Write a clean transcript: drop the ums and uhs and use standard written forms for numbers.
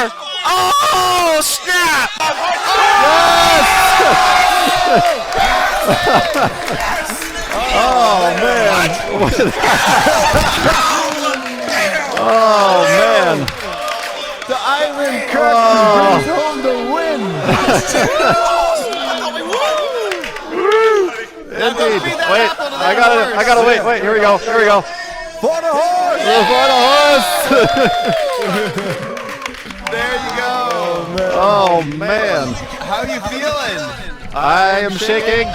more! Oh, snap! Oh, man. Oh, man. The Island Crackers brings home the win. Indeed. Wait, I gotta wait. Wait, here we go. Here we go. For the horse. For the horse. There you go. Oh, man. How you feeling? I am shaking.